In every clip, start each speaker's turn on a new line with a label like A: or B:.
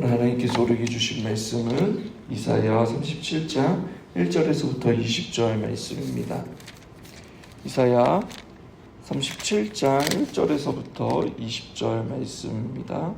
A: 오늘 하나님께서 우리에게 주신 말씀은 이사야 37장 1절에서부터 20절 말씀입니다. 이사야 37장 1절에서부터 20절 말씀입니다.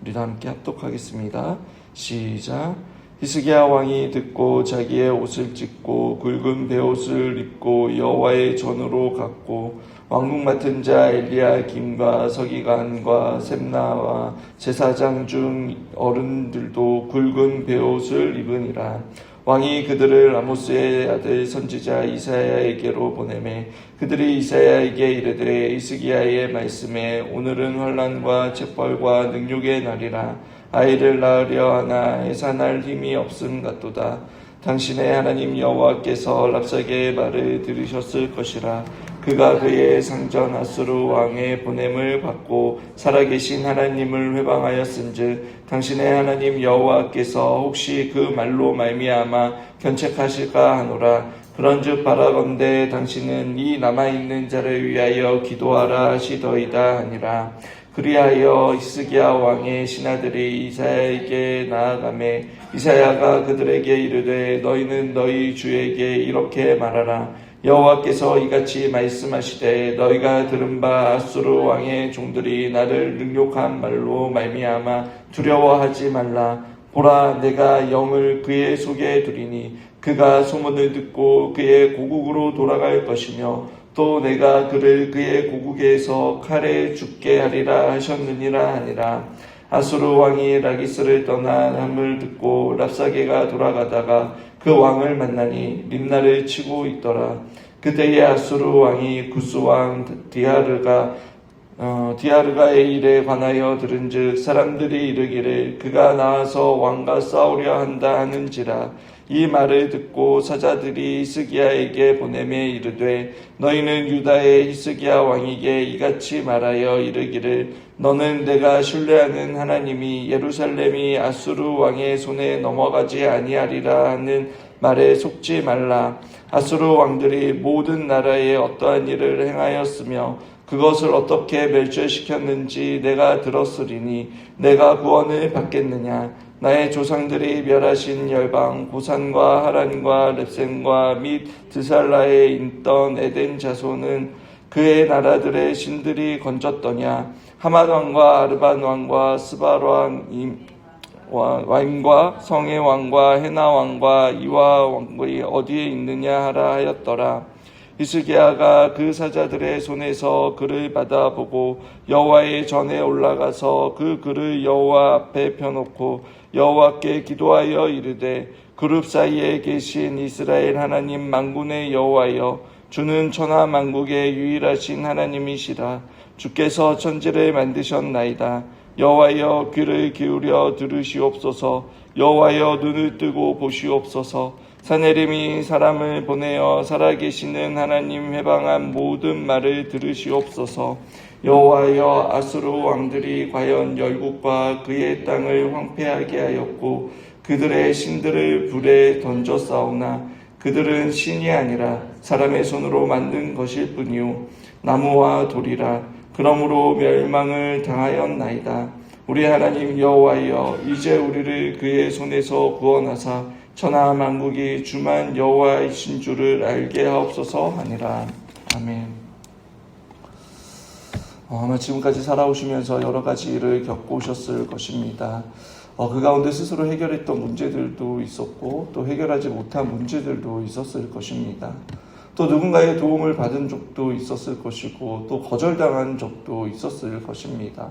A: 우리 다 함께 합독하겠습니다. 시작. 히스기야 왕이 듣고 자기의 옷을 찢고 굵은 베옷을 입고 여호와의 전으로 갔고 왕궁 맡은 자 엘리야김과 서기관과 셈나와 제사장 중 어른들도 굵은 베옷을 입으니라. 왕이 그들을 아모스의 아들 선지자 이사야에게로 보내매 그들이 이사야에게 이르되 히스기야의 말씀에 오늘은 환난과 책벌과 능욕의 날이라. 아이를 낳으려 하나 해산할 힘이 없음 같도다. 당신의 하나님 여호와께서 랍사게의 말을 들으셨을 것이라. 그가 그의 상전 아수르 왕의 보냄을 받고 살아계신 하나님을 회방하였은즉 당신의 하나님 여호와께서 혹시 그 말로 말미암아 견책하실까 하노라. 그런즉 바라건대 당신은 이 남아있는 자를 위하여 기도하라 하시더이다 하니라. 그리하여 히스기야 왕의 신하들이 이사야에게 나아가매 이사야가 그들에게 이르되 너희는 너희 주에게 이렇게 말하라. 여호와께서 이같이 말씀하시되 너희가 들은 바 아수르 왕의 종들이 나를 능욕한 말로 말미암아 두려워하지 말라. 보라, 내가 영을 그의 속에 두리니 그가 소문을 듣고 그의 고국으로 돌아갈 것이며 또 내가 그를 그의 고국에서 칼에 죽게 하리라 하셨느니라 하니라. 아수르 왕이 라기스를 떠나 함을 듣고 랍사게가 돌아가다가 그 왕을 만나니 림나를 치고 있더라. 그때에 아수르 왕이 구스 왕 디아르가의 일에 관하여 들은즉 사람들이 이르기를 그가 나와서 왕과 싸우려 한다 하는지라. 이 말을 듣고 사자들이 히스기야에게 보내매 이르되 너희는 유다의 히스기야 왕에게 이같이 말하여 이르기를 너는 내가 신뢰하는 하나님이 예루살렘이 아수르 왕의 손에 넘어가지 아니하리라 하는 말에 속지 말라. 아수르 왕들이 모든 나라에 어떠한 일을 행하였으며 그것을 어떻게 멸절시켰는지 내가 들었으리니 내가 구원을 받겠느냐. 나의 조상들이 멸하신 열방 고산과 하란과 렙센과 및 드살라에 있던 에덴 자손은 그의 나라들의 신들이 건졌더냐. 하맛 왕과 아르반 왕과 스발 왕과 성의 왕과 헤나 왕과 이와 왕이 어디에 있느냐 하라 하였더라. 히스기야가 그 사자들의 손에서 글을 받아보고 여호와의 전에 올라가서 그 글을 여호와 앞에 펴놓고 여호와께 기도하여 이르되 그룹 사이에 계신 이스라엘 하나님 만군의 여호와여, 주는 천하 만국의 유일하신 하나님이시라. 주께서 천지를 만드셨나이다. 여호와여, 귀를 기울여 들으시옵소서. 여호와여, 눈을 뜨고 보시옵소서. 사내림이 사람을 보내어 살아계시는 하나님 회방한 모든 말을 들으시옵소서. 여호와여, 아수르 왕들이 과연 열국과 그의 땅을 황폐하게 하였고 그들의 신들을 불에 던져 싸우나 그들은 신이 아니라 사람의 손으로 만든 것일 뿐이요 나무와 돌이라. 그러므로 멸망을 당하였나이다. 우리 하나님 여호와여, 이제 우리를 그의 손에서 구원하사 천하 만국이 주만 여호와이신 줄을 알게 하옵소서 하니라. 아멘. 아마 지금까지 살아오시면서 여러 가지 일을 겪으셨을 것입니다. 그 가운데 스스로 해결했던 문제들도 있었고 또 해결하지 못한 문제들도 있었을 것입니다. 또 누군가의 도움을 받은 적도 있었을 것이고 또 거절당한 적도 있었을 것입니다.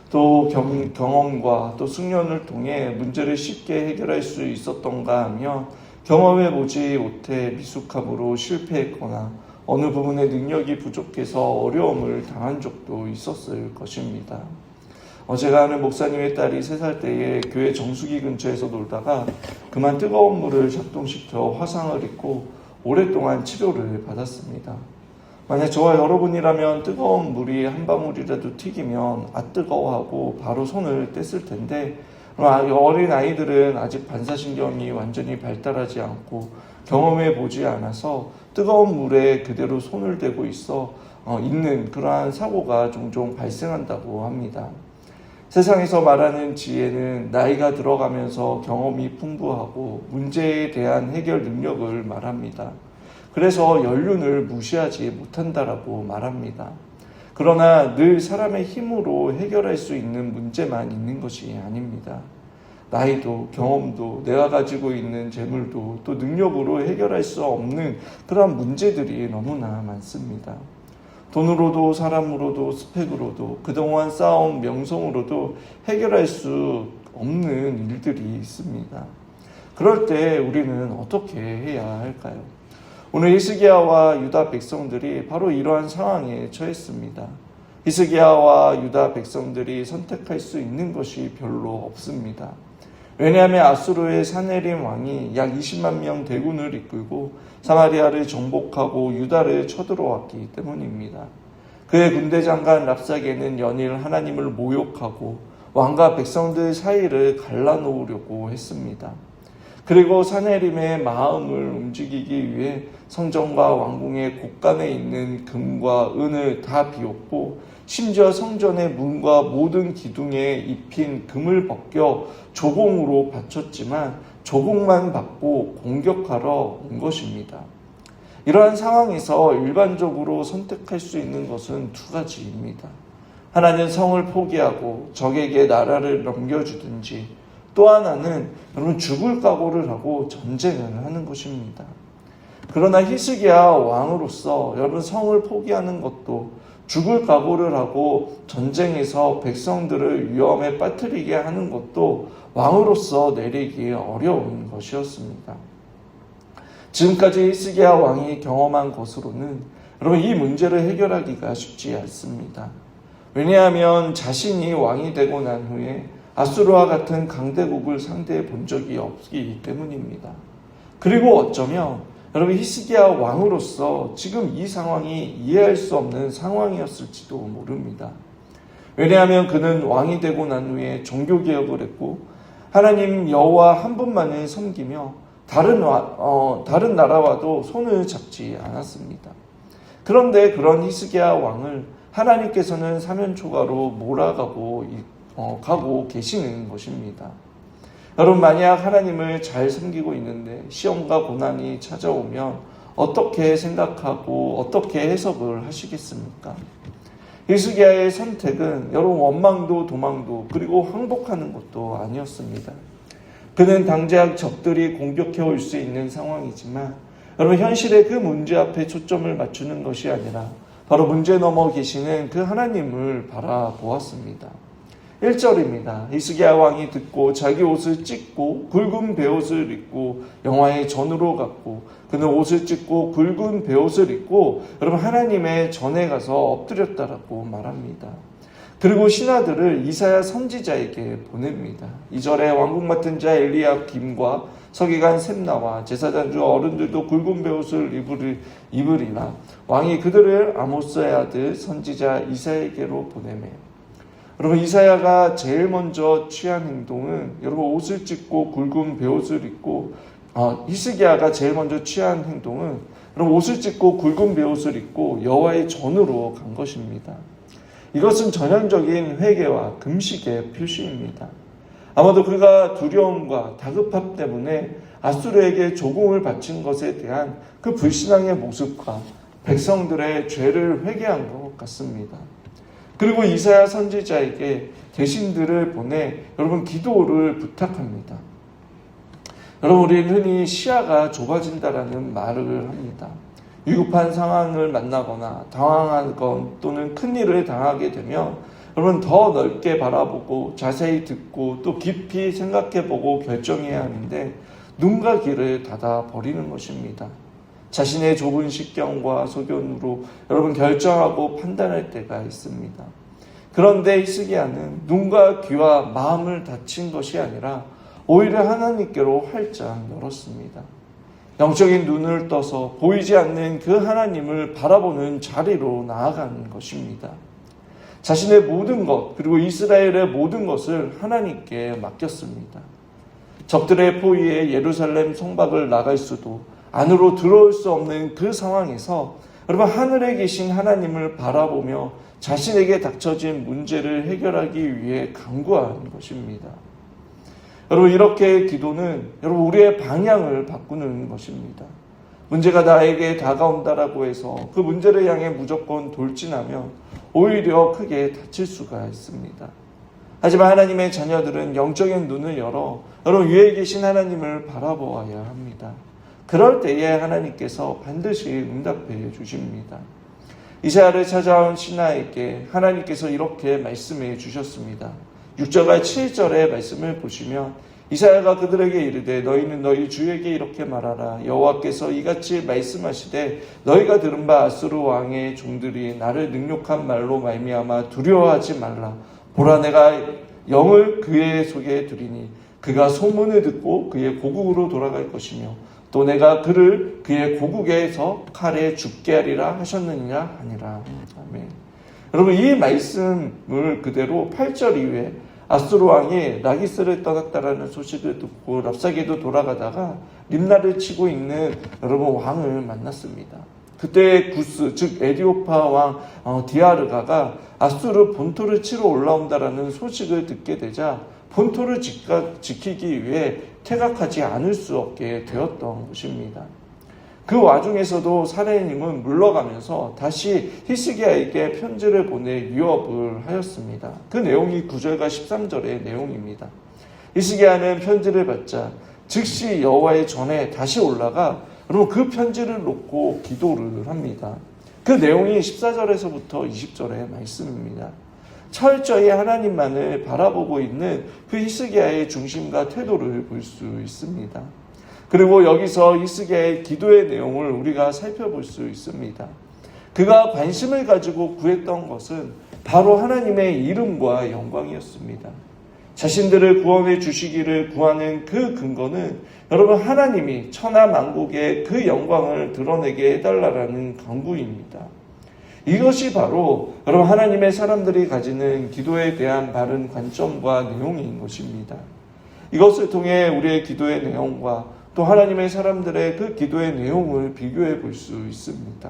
A: 또 경험과 또 숙련을 통해 문제를 쉽게 해결할 수 있었던가 하며 경험해보지 못해 미숙함으로 실패했거나 어느 부분에 능력이 부족해서 어려움을 당한 적도 있었을 것입니다. 제가 아는 목사님의 딸이 3살 때에 교회 정수기 근처에서 놀다가 그만 뜨거운 물을 작동시켜 화상을 입고 오랫동안 치료를 받았습니다. 만약 저와 여러분이라면 뜨거운 물이 한 방울이라도 튀기면 뜨거워하고 바로 손을 뗐을 텐데 어린 아이들은 아직 반사신경이 완전히 발달하지 않고 경험해 보지 않아서 뜨거운 물에 그대로 손을 대고 있는 그러한 사고가 종종 발생한다고 합니다. 세상에서 말하는 지혜는 나이가 들어가면서 경험이 풍부하고 문제에 대한 해결 능력을 말합니다. 그래서 연륜을 무시하지 못한다라고 말합니다. 그러나 늘 사람의 힘으로 해결할 수 있는 문제만 있는 것이 아닙니다. 나이도 경험도 내가 가지고 있는 재물도 또 능력으로 해결할 수 없는 그러한 문제들이 너무나 많습니다. 돈으로도 사람으로도 스펙으로도 그동안 쌓아온 명성으로도 해결할 수 없는 일들이 있습니다. 그럴 때 우리는 어떻게 해야 할까요? 오늘 히스기야와 유다 백성들이 바로 이러한 상황에 처했습니다. 히스기야와 유다 백성들이 선택할 수 있는 것이 별로 없습니다. 왜냐하면 아수르의 사네림 왕이 약 20만 명 대군을 이끌고 사마리아를 정복하고 유다를 쳐들어왔기 때문입니다. 그의 군대 장관 랍사게는 연일 하나님을 모욕하고 왕과 백성들 사이를 갈라놓으려고 했습니다. 그리고 사네림의 마음을 움직이기 위해 성전과 왕궁의 곳간에 있는 금과 은을 다 비웠고 심지어 성전의 문과 모든 기둥에 입힌 금을 벗겨 조공으로 바쳤지만 조공만 받고 공격하러 온 것입니다. 이러한 상황에서 일반적으로 선택할 수 있는 것은 두 가지입니다. 하나는 성을 포기하고 적에게 나라를 넘겨주든지 또 하나는 여러분 죽을 각오를 하고 전쟁을 하는 것입니다. 그러나 히스기야 왕으로서 여러분 성을 포기하는 것도 죽을 각오를 하고 전쟁에서 백성들을 위험에 빠뜨리게 하는 것도 왕으로서 내리기 어려운 것이었습니다. 지금까지 히스기야 왕이 경험한 것으로는 여러분 이 문제를 해결하기가 쉽지 않습니다. 왜냐하면 자신이 왕이 되고 난 후에 아수르와 같은 강대국을 상대해 본 적이 없기 때문입니다. 그리고 어쩌면 여러분 히스기야 왕으로서 지금 이 상황이 이해할 수 없는 상황이었을지도 모릅니다. 왜냐하면 그는 왕이 되고 난 후에 종교개혁을 했고 하나님 여호와 한 분만을 섬기며 다른 나라와도 손을 잡지 않았습니다. 그런데 그런 히스기야 왕을 하나님께서는 사면초가로 몰아가고 가고 계시는 것입니다. 여러분 만약 하나님을 잘 섬기고 있는데 시험과 고난이 찾아오면 어떻게 생각하고 어떻게 해석을 하시겠습니까? 히스기야의 선택은 여러분 원망도 도망도 그리고 항복하는 것도 아니었습니다. 그는 당장 적들이 공격해 올 수 있는 상황이지만 여러분 현실의 그 문제 앞에 초점을 맞추는 것이 아니라 바로 문제 넘어 계시는 그 하나님을 바라보았습니다. 1절입니다. 히스기야 왕이 듣고 자기 옷을 찢고 굵은 베옷을 입고 여호와의 전으로 갔고 그는 옷을 찢고 굵은 베옷을 입고 여러분 하나님의 전에 가서 엎드렸다라고 말합니다. 그리고 신하들을 이사야 선지자에게 보냅니다. 2절에 왕국 맡은 자 엘리야김과 서기관 셈나와 제사장주 어른들도 굵은 베옷을 입으리라. 왕이 그들을 아모스의 아들 선지자 이사야에게로 보내매. 여러분 이사야가 제일 먼저 취한 행동은 여러분 옷을 찢고 굵은 베옷을 입고 히스기야가 제일 먼저 취한 행동은 여러분 옷을 찢고 굵은 베옷을 입고 여호와의 전으로 간 것입니다. 이것은 전형적인 회개와 금식의 표시입니다. 아마도 그가 두려움과 다급함 때문에 아수르에게 조공을 바친 것에 대한 그 불신앙의 모습과 백성들의 죄를 회개한 것 같습니다. 그리고 이사야 선지자에게 대신들을 보내 여러분 기도를 부탁합니다. 여러분 우리는 흔히 시야가 좁아진다라는 말을 합니다. 위급한 상황을 만나거나 당황하건 또는 큰일을 당하게 되면 여러분 더 넓게 바라보고 자세히 듣고 또 깊이 생각해보고 결정해야 하는데 눈과 귀를 닫아버리는 것입니다. 자신의 좁은 식견과 소견으로 여러분 결정하고 판단할 때가 있습니다. 그런데 히스기야는 눈과 귀와 마음을 닫힌 것이 아니라 오히려 하나님께로 활짝 열었습니다. 영적인 눈을 떠서 보이지 않는 그 하나님을 바라보는 자리로 나아가는 것입니다. 자신의 모든 것 그리고 이스라엘의 모든 것을 하나님께 맡겼습니다. 적들의 포위에 예루살렘 성박을 나갈 수도 안으로 들어올 수 없는 그 상황에서 여러분 하늘에 계신 하나님을 바라보며 자신에게 닥쳐진 문제를 해결하기 위해 간구하는 것입니다. 여러분, 이렇게 기도는 여러분 우리의 방향을 바꾸는 것입니다. 문제가 나에게 다가온다라고 해서 그 문제를 향해 무조건 돌진하면 오히려 크게 다칠 수가 있습니다. 하지만 하나님의 자녀들은 영적인 눈을 열어 여러분 위에 계신 하나님을 바라보아야 합니다. 그럴 때에 하나님께서 반드시 응답해 주십니다. 이사야를 찾아온 신하에게 하나님께서 이렇게 말씀해 주셨습니다. 6절과 7절의 말씀을 보시면 이사야가 그들에게 이르되 너희는 너희 주에게 이렇게 말하라. 여호와께서 이같이 말씀하시되 너희가 들은 바 아수르 왕의 종들이 나를 능욕한 말로 말미암아 두려워하지 말라. 보라, 내가 영을 그의 속에 두리니 그가 소문을 듣고 그의 고국으로 돌아갈 것이며 또 내가 그를 그의 고국에서 칼에 죽게 하리라 하셨느니라 하니라. 아멘. 여러분, 이 말씀을 그대로 8절 이후에 아수르 왕이 라기스를 떠났다라는 소식을 듣고 랍사게도 돌아가다가 림나를 치고 있는 여러분 왕을 만났습니다. 그때 구스, 즉 에디오파 왕 디아르가가 아수르 본토를 치러 올라온다라는 소식을 듣게 되자 본토를 지키기 위해 퇴각하지 않을 수 없게 되었던 것입니다. 그 와중에서도 사내님은 물러가면서 다시 히스기야에게 편지를 보내 위협을 하였습니다. 그 내용이 9절과 13절의 내용입니다. 히스기야는 편지를 받자 즉시 여호와의 전에 다시 올라가 여러분 그 편지를 놓고 기도를 합니다. 그 내용이 14절에서부터 20절의 말씀입니다. 철저히 하나님만을 바라보고 있는 그 히스기야의 중심과 태도를 볼 수 있습니다. 그리고 여기서 히스기야의 기도의 내용을 우리가 살펴볼 수 있습니다. 그가 관심을 가지고 구했던 것은 바로 하나님의 이름과 영광이었습니다. 자신들을 구원해 주시기를 구하는 그 근거는 여러분 하나님이 천하 만국의 그 영광을 드러내게 해달라는 간구입니다. 이것이 바로 여러분 하나님의 사람들이 가지는 기도에 대한 바른 관점과 내용인 것입니다. 이것을 통해 우리의 기도의 내용과 또 하나님의 사람들의 그 기도의 내용을 비교해 볼 수 있습니다.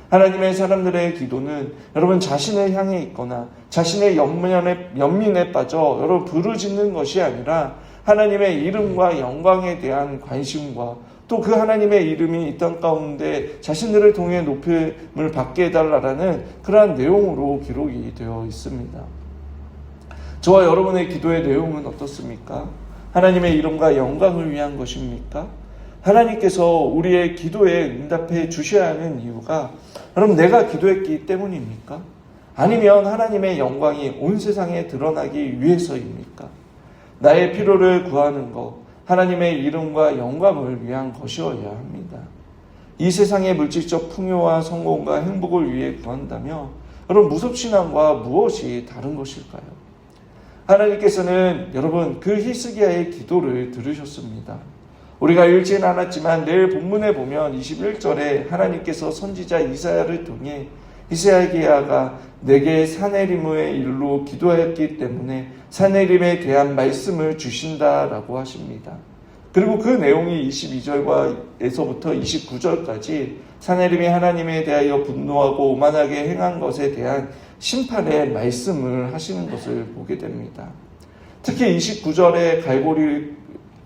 A: 하나님의 사람들의 기도는 여러분 자신을 향해 있거나 자신의 연민에 빠져 여러분 부르짖는 것이 아니라 하나님의 이름과 영광에 대한 관심과 또 그 하나님의 이름이 이 땅 가운데 자신들을 통해 높임을 받게 해달라는 그러한 내용으로 기록이 되어 있습니다. 저와 여러분의 기도의 내용은 어떻습니까? 하나님의 이름과 영광을 위한 것입니까? 하나님께서 우리의 기도에 응답해 주셔야 하는 이유가 여러분 내가 기도했기 때문입니까? 아니면 하나님의 영광이 온 세상에 드러나기 위해서입니까? 나의 필요를 구하는 것, 하나님의 이름과 영광을 위한 것이어야 합니다. 이 세상의 물질적 풍요와 성공과 행복을 위해 구한다면 여러분 무속신앙과 무엇이 다른 것일까요? 하나님께서는 여러분 그 히스기야의 기도를 들으셨습니다. 우리가 읽지는 않았지만 내일 본문에 보면 21절에 하나님께서 선지자 이사야를 통해 히스기야가 내게 사네림의 일로 기도하였기 때문에 사네림에 대한 말씀을 주신다라고 하십니다. 그리고 그 내용이 22절에서부터 29절까지 사네림이 하나님에 대하여 분노하고 오만하게 행한 것에 대한 심판의 말씀을 하시는 것을 보게 됩니다. 특히 29절에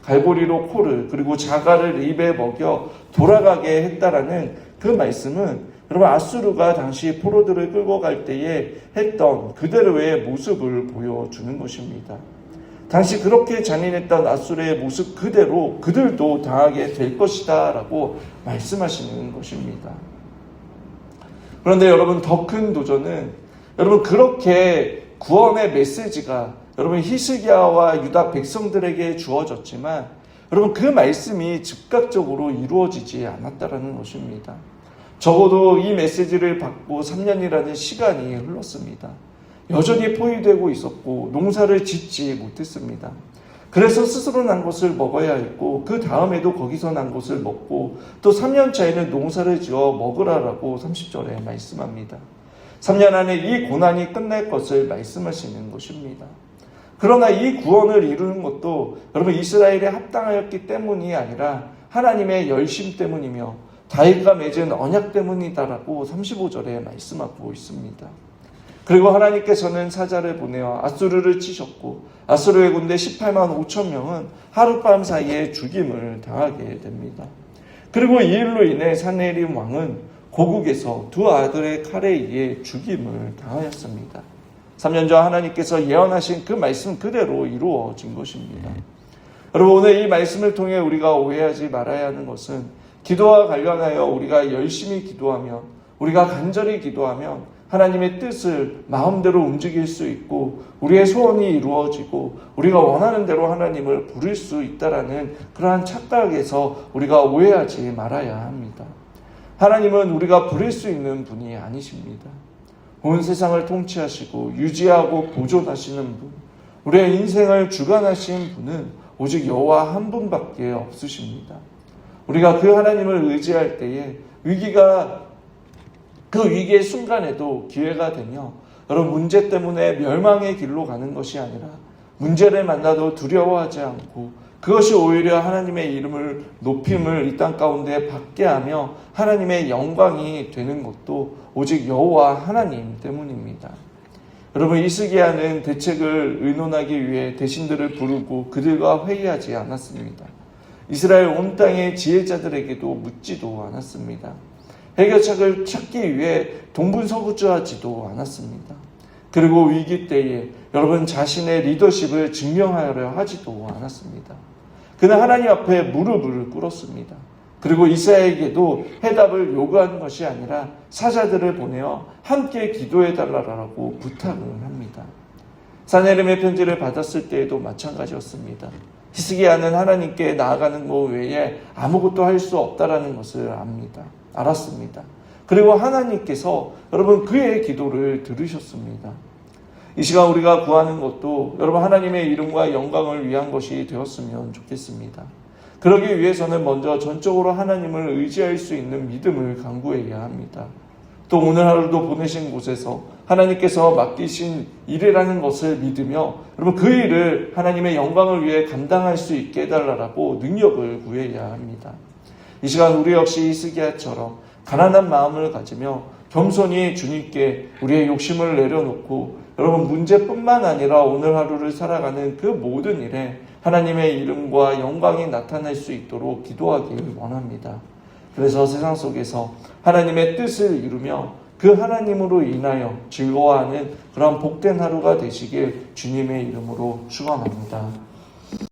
A: 갈고리로 코를 그리고 자갈을 입에 먹여 돌아가게 했다라는 그 말씀은 여러분 아수르가 당시 포로들을 끌고 갈 때에 했던 그대로의 모습을 보여주는 것입니다. 당시 그렇게 잔인했던 아수르의 모습 그대로 그들도 당하게 될 것이다 라고 말씀하시는 것입니다. 그런데 여러분 더 큰 도전은 여러분 그렇게 구원의 메시지가 여러분 히스기야와 유다 백성들에게 주어졌지만 여러분 그 말씀이 즉각적으로 이루어지지 않았다라는 것입니다. 적어도 이 메시지를 받고 3년이라는 시간이 흘렀습니다. 여전히 포위되고 있었고 농사를 짓지 못했습니다. 그래서 스스로 난 것을 먹어야 했고 그 다음에도 거기서 난 것을 먹고 또 3년 차에는 농사를 지어 먹으라라고 30절에 말씀합니다. 3년 안에 이 고난이 끝날 것을 말씀하시는 것입니다. 그러나 이 구원을 이루는 것도 여러분 이스라엘에 합당하였기 때문이 아니라 하나님의 열심 때문이며 다윗과 맺은 언약 때문이다라고 35절에 말씀하고 있습니다. 그리고 하나님께서는 사자를 보내어 아수르를 치셨고 아수르의 군대 18만 5천 명은 하룻밤 사이에 죽임을 당하게 됩니다. 그리고 이 일로 인해 산헤립 왕은 고국에서 두 아들의 칼에 의해 죽임을 당하였습니다. 3년 전 하나님께서 예언하신 그 말씀 그대로 이루어진 것입니다. 여러분, 오늘 이 말씀을 통해 우리가 오해하지 말아야 하는 것은 기도와 관련하여 우리가 열심히 기도하면, 우리가 간절히 기도하면 하나님의 뜻을 마음대로 움직일 수 있고 우리의 소원이 이루어지고 우리가 원하는 대로 하나님을 부를 수 있다라는 그러한 착각에서 우리가 오해하지 말아야 합니다. 하나님은 우리가 부를 수 있는 분이 아니십니다. 온 세상을 통치하시고 유지하고 보존하시는 분, 우리의 인생을 주관하시는 분은 오직 여호와 한 분밖에 없으십니다. 우리가 그 하나님을 의지할 때에 그 위기의 순간에도 기회가 되며 여러분, 문제 때문에 멸망의 길로 가는 것이 아니라 문제를 만나도 두려워하지 않고 그것이 오히려 하나님의 이름을 높임을 이 땅 가운데 받게 하며 하나님의 영광이 되는 것도 오직 여호와 하나님 때문입니다. 여러분, 히스기야는 대책을 의논하기 위해 대신들을 부르고 그들과 회의하지 않았습니다. 이스라엘 온 땅의 지혜자들에게도 묻지도 않았습니다. 해결책을 찾기 위해 동분서구주하지도 않았습니다. 그리고 위기 때에 여러분 자신의 리더십을 증명하려 하지도 않았습니다. 그는 하나님 앞에 무릎을 꿇었습니다. 그리고 이사야에게도 해답을 요구하는 것이 아니라 사자들을 보내어 함께 기도해달라고 부탁을 합니다. 산헤립의 편지를 받았을 때에도 마찬가지였습니다. 히스기야는 하나님께 나아가는 것 외에 아무것도 할 수 없다라는 것을 알았습니다. 그리고 하나님께서 여러분 그의 기도를 들으셨습니다. 이 시간 우리가 구하는 것도 여러분 하나님의 이름과 영광을 위한 것이 되었으면 좋겠습니다. 그러기 위해서는 먼저 전적으로 하나님을 의지할 수 있는 믿음을 강구해야 합니다. 또 오늘 하루도 보내신 곳에서 하나님께서 맡기신 일이라는 것을 믿으며 여러분 그 일을 하나님의 영광을 위해 감당할 수 있게 해달라고 능력을 구해야 합니다. 이 시간 우리 역시 히스기야처럼 가난한 마음을 가지며 겸손히 주님께 우리의 욕심을 내려놓고 여러분 문제뿐만 아니라 오늘 하루를 살아가는 그 모든 일에 하나님의 이름과 영광이 나타날 수 있도록 기도하길 원합니다. 그래서 세상 속에서 하나님의 뜻을 이루며 그 하나님으로 인하여 즐거워하는 그런 복된 하루가 되시길 주님의 이름으로 축원합니다.